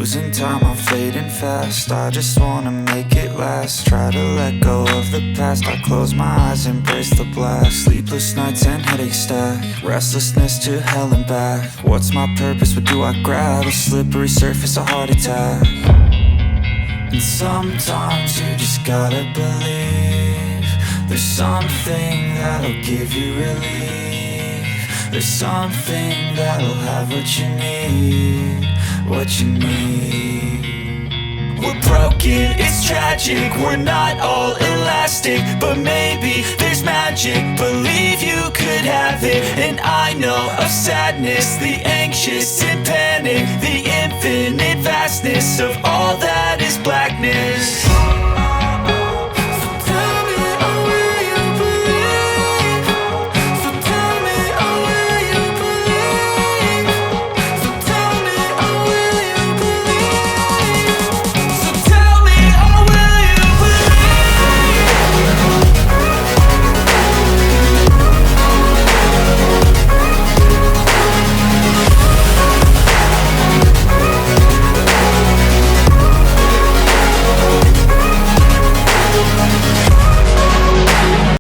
losing time, I'm fading fast. I just wanna make it last. Try to let go of the past. I close my eyes, embrace the blast. Sleepless nights and headaches stack. Restlessness to hell and back. What's my purpose? What do I grab? A slippery surface, a heart attack. And sometimes you just gotta believe there's something that'll give you relief. There's something that'll have what you need, what you need. We're broken, it's tragic, we're not all elastic, but maybe there's magic. Believe you could have it. And I know of sadness, the anxious and panic, the infinite vastness of all that is blackness.